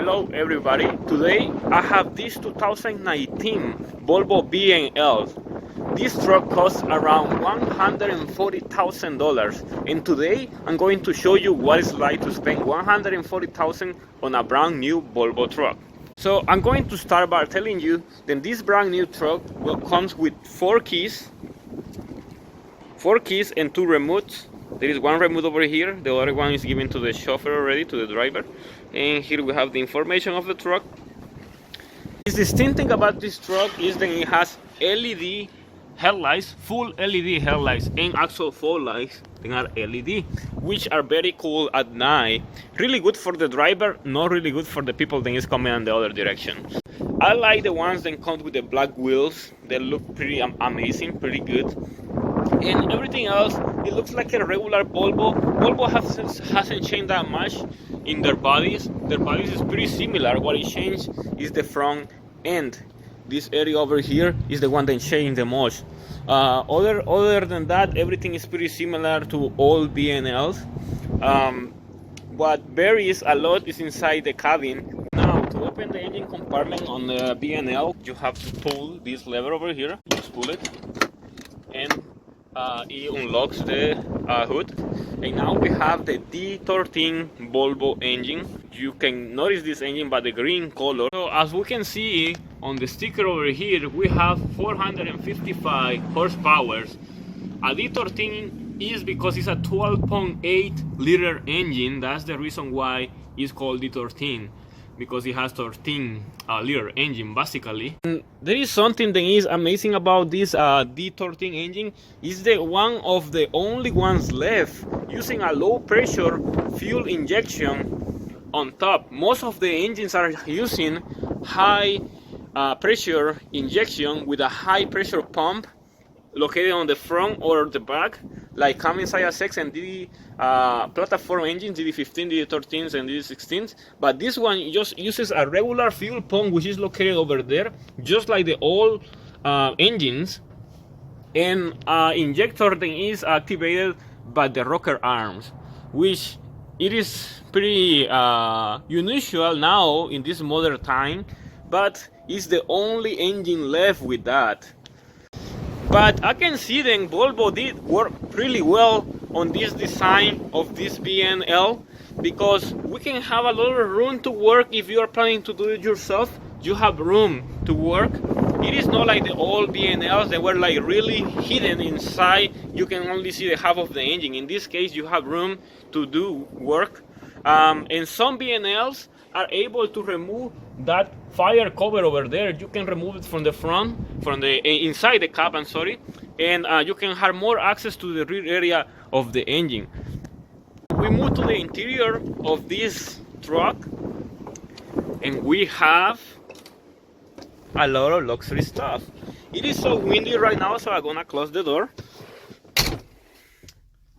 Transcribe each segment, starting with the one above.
Hello everybody, today I have this 2019 Volvo VNL. This truck costs around $140,000 and today I'm going to show you what it's like to spend $140,000 on a brand new Volvo truck. So I'm going to start by telling you that this brand new truck comes with 4 keys and 2 remotes. There is one remote over here, the other one is given to the chauffeur already, to the driver. And here we have the information of the truck. The distinct thing about this truck is that it has LED headlights, full LED headlights, and actual fog lights that are LED, which are very cool at night. Really good for the driver, not really good for the people that is coming in the other direction. I like the ones that come with the black wheels. They look pretty amazing, pretty good. And everything else, it looks like a regular Volvo. Volvo hasn't changed that much in their bodies. Their bodies is pretty similar. What it changed is the front end. This area over here is the one that changed the most. Other than that, everything is pretty similar to all VNLs. What varies a lot is inside the cabin. Now, to open the engine compartment on the VNL, you have to pull this lever over here. Just pull it, and it unlocks the hood. And now we have the D13 Volvo engine. You can notice this engine by the green color. So as we can see on the sticker over here, we have 455 horsepower. A D13 is because it's a 12.8 liter engine. That's the reason why it's called D13, because it has 13 liter engine basically. And there is something that is amazing about this D13 engine. Is the one of the only ones left using a low pressure fuel injection on top. Most of the engines are using high pressure injection with a high pressure pump located on the front or the back, like Cummins ISX and DD platform engines, DD15, DD13s, and DD16s. But this one just uses a regular fuel pump, which is located over there, just like the old engines. And injector that is activated by the rocker arms, which it is pretty unusual now in this modern time, but it's the only engine left with that. But I can see that Volvo did work really well on this design of this VNL, because we can have a lot of room to work. If you are planning to do it yourself, you have room to work. It is not like the old VNLs that were like really hidden inside. You can only see the half of the engine. In this case, you have room to do work. And some VNLs are able to remove that fire cover over there. You can remove it from the front, from the inside the cab, I'm sorry, and you can have more access to the rear area of the engine. We move to the interior of this truck, and we have a lot of luxury stuff. It is so windy right now, so I'm gonna close the door.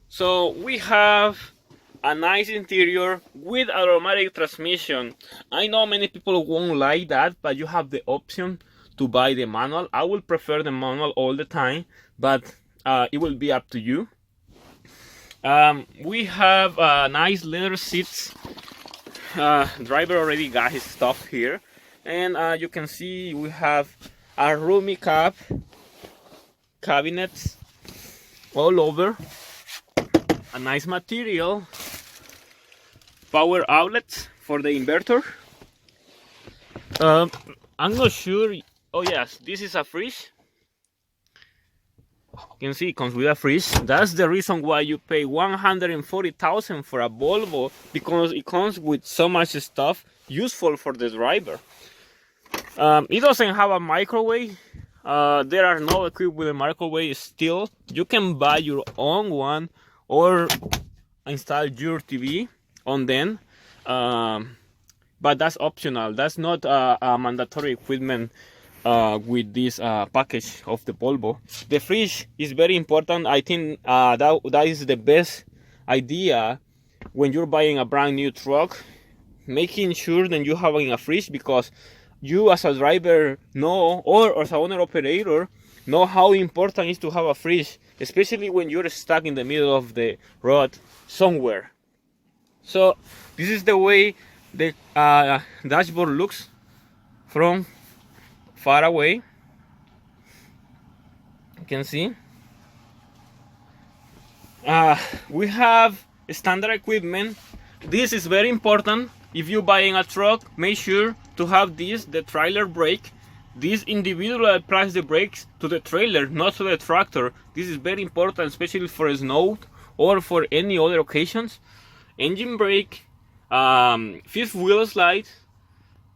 So we have a nice interior with automatic transmission. I know many people won't like that, but you have the option to buy the manual. I will prefer the manual all the time, but it will be up to you. We have nice leather seats. Driver already got his stuff here, and you can see we have a roomy cabinets all over. A nice material, power outlets for the inverter. I'm not sure. Oh yes, this is a fridge. You can see it comes with a fridge. That's the reason why you pay $140,000 for a Volvo, because it comes with so much stuff useful for the driver. It doesn't have a microwave. There are no equipped with a microwave still. You can buy your own one or install your TV on them, but that's optional. That's not a mandatory equipment with this package of the Volvo. The fridge is very important. I think that is the best idea when you're buying a brand new truck, making sure that you're having a fridge, because you as a driver know, or as an owner operator know how important it is to have a fridge, especially when you're stuck in the middle of the road somewhere. So this is the way the dashboard looks from far away. You can see we have standard equipment. This is very important. If you're buying a truck, make sure to have this, the trailer brake. This individually applies the brakes to the trailer, not to the tractor. This is very important, especially for snow or for any other occasions. Engine brake, fifth wheel slide,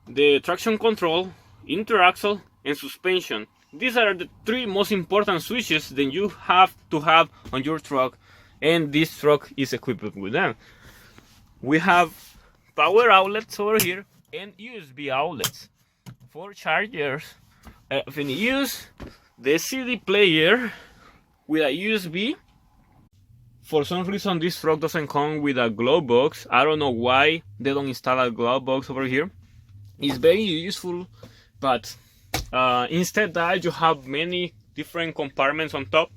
the traction control, interaxle, and suspension. These are the three most important switches that you have to have on your truck, and this truck is equipped with them. We have power outlets over here and USB outlets for chargers. When you use the CD player with a USB, for some reason this truck doesn't come with a glove box. I don't know why they don't install a glove box over here. It's very useful, but instead that you have many different compartments on top.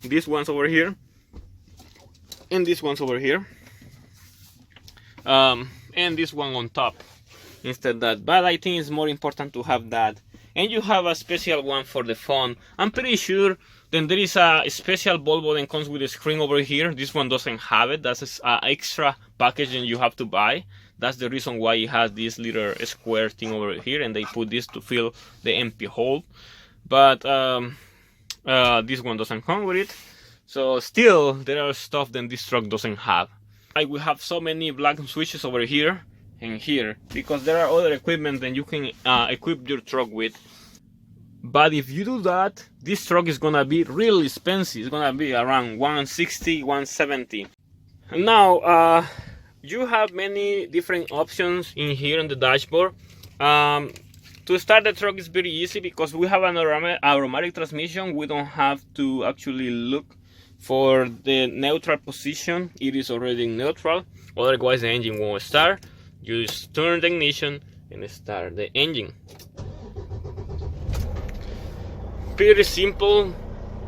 These ones over here and these ones over here, and this one on top instead that. But I think it's more important to have that. And you have a special one for the phone. I'm pretty sure then there is a special Volvo that comes with a screen over here. This one doesn't have it. That's an extra package that you have to buy. That's the reason why it has this little square thing over here, and they put this to fill the empty hole. But this one doesn't come with it. So still there are stuff that this truck doesn't have. Like we have so many black switches over here and here, because there are other equipment that you can equip your truck with. But if you do that, this truck is gonna be really expensive. It's gonna be around 160, 170. And now you have many different options in here on the dashboard. To start the truck is very easy because we have an automatic transmission. We don't have to actually look for the neutral position. It is already neutral, otherwise the engine won't start. You just turn the ignition and start the engine. Pretty simple,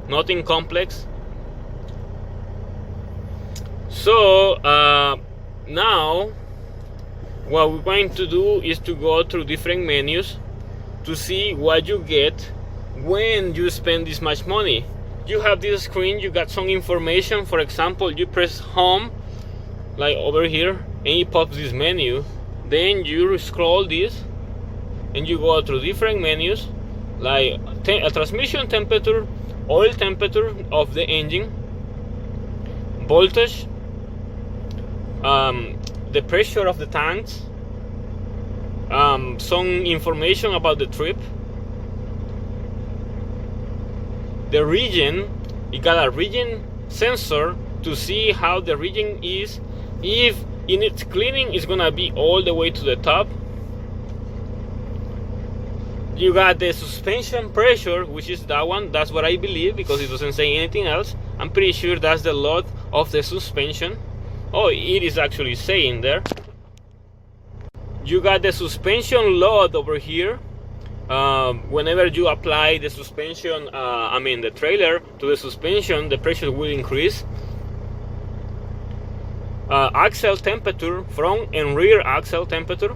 nothing complex. So now what we're going to do is to go through different menus to see what you get when you spend this much money. You have this screen, you got some information. For example, you press home like over here and it pops this menu. Then you scroll this and you go through different menus like a transmission temperature, oil temperature of the engine, voltage, the pressure of the tanks, some information about the trip, the region. You got a region sensor to see how the region is. If in its cleaning it's gonna be all the way to the top. You got the suspension pressure, which is that one. That's what I believe because it doesn't say anything else. I'm pretty sure that's the load of the suspension. Oh, it is actually saying there. You got the suspension load over here. Whenever you apply the suspension, the trailer to the suspension, the pressure will increase. Axle temperature, front and rear axle temperature.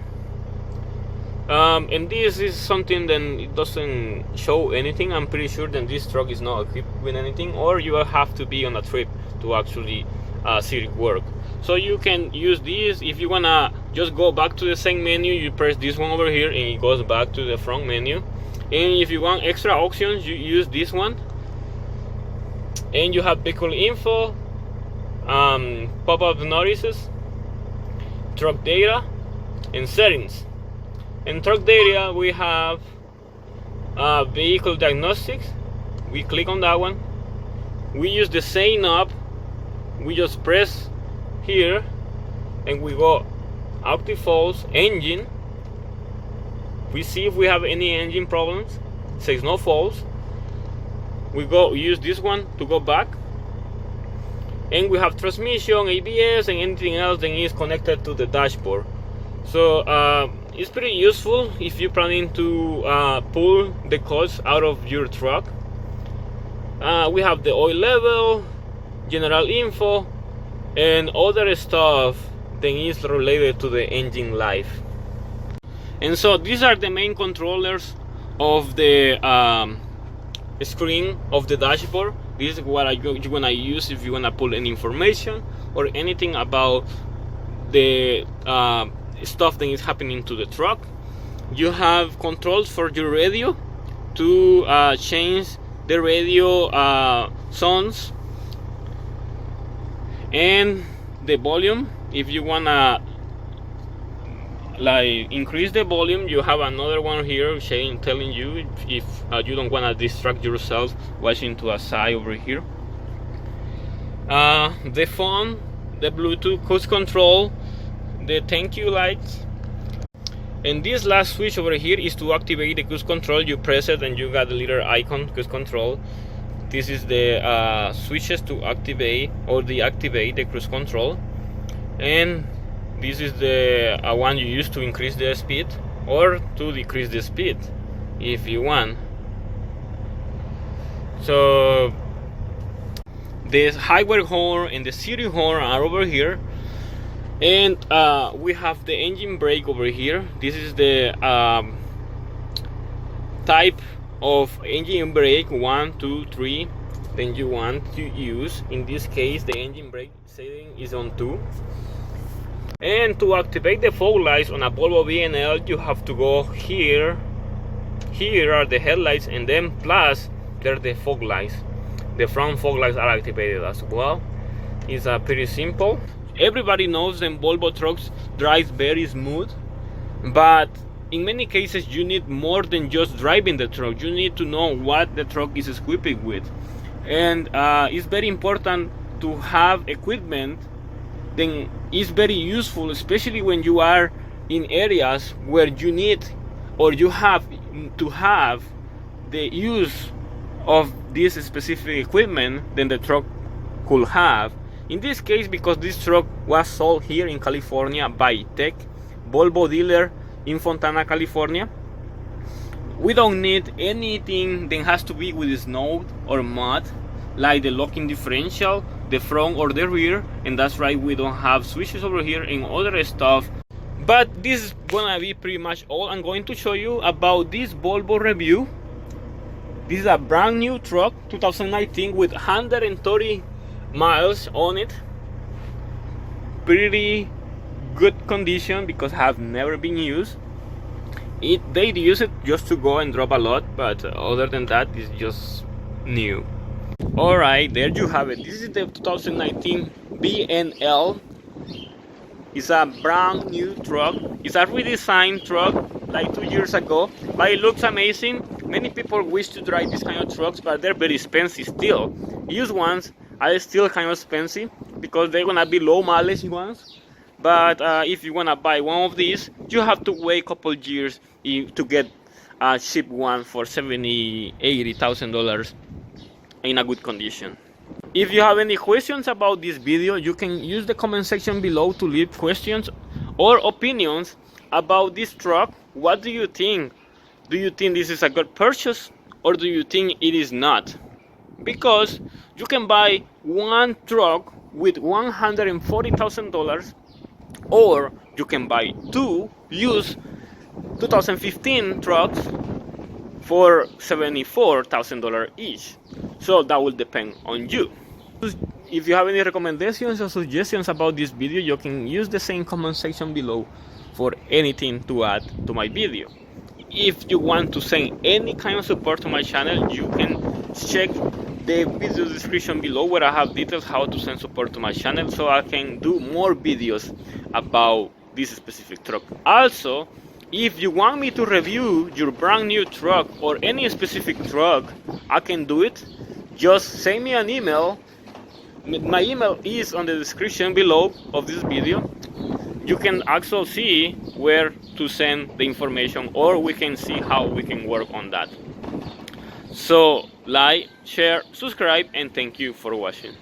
And this is something that it doesn't show anything. I'm pretty sure that this truck is not equipped with anything, or you will have to be on a trip to actually see it work. So you can use this. If you wanna just go back to the same menu, you press this one over here and it goes back to the front menu. And if you want extra options, you use this one. And you have vehicle info, pop-up notices, truck data, and settings. In truck data we have vehicle diagnostics. We click on that one. We use the same knob. We just press here and we go active faults, engine. We see if we have any engine problems. It says no faults. We use this one to go back, and we have transmission, ABS, and anything else that is connected to the dashboard. So it's pretty useful if you're planning to pull the cost out of your truck. We have the oil level, general info, and other stuff then it's related to the engine life. And so these are the main controllers of the screen of the dashboard. This is what you're gonna use if you wanna pull any information or anything about the stuff that is happening to the truck. You have controls for your radio to change the radio sounds and the volume. If you wanna like increase the volume, you have another one here telling you if you don't want to distract yourself watching to a side over here. The phone, the Bluetooth cruise control, the thank you lights, and this last switch over here is to activate the cruise control. You press it and you got the little icon cruise control. This is the switches to activate or deactivate the cruise control, and this is the one you use to increase the speed or to decrease the speed if you want. So the highway horn and the city horn are over here, and we have the engine brake over here. This is the type of engine brake 1, 2, 3 then you want to use. In this case the engine brake setting is on 2. And to activate the fog lights on a Volvo VNL, you have to go here. Here are the headlights, and then plus there are the fog lights. The front fog lights are activated as well. It's pretty simple. Everybody knows that Volvo trucks drive very smooth, but in many cases you need more than just driving the truck. You need to know what the truck is equipped with, and it's very important to have equipment then is very useful, especially when you are in areas where you need or you have to have the use of this specific equipment than the truck could have. In this case, because this truck was sold here in California by TEC Volvo dealer in Fontana, California, we don't need anything that has to be with snow or mud, like the locking differential, the front or the rear, and that's right, we don't have switches over here and other stuff. But this is gonna be pretty much all I'm going to show you about this Volvo review. This is a brand new truck, 2019, with 130 miles on it. Pretty good condition because have never been used. They use it just to go and drop a lot, but other than that, it's just new. Alright, there you have it. This is the 2019 VNL. It's a brand new truck. It's a redesigned truck like 2 years ago, but it looks amazing. Many people wish to drive this kind of trucks, but they're very expensive still. Used ones are still kind of expensive because they're gonna be low mileage ones. But if you wanna buy one of these, you have to wait a couple years to get a cheap one for $70,000-$80,000 in a good condition. If you have any questions about this video, you can use the comment section below to leave questions or opinions about this truck. What do you think? Do you think this is a good purchase, or do you think it is not? Because you can buy one truck with $140,000, or you can buy two used 2015 trucks for $74,000 each. So that will depend on you. If you have any recommendations or suggestions about this video, you can use the same comment section below for anything to add to my video. If you want to send any kind of support to my channel, you can check the video description below where I have details how to send support to my channel so I can do more videos about this specific truck. Also, if you want me to review your brand new truck or any specific truck, I can do it. Just send me an email. My email is on the description below of this video. You can also see where to send the information, or we can see how we can work on that. So like, share, subscribe, and thank you for watching.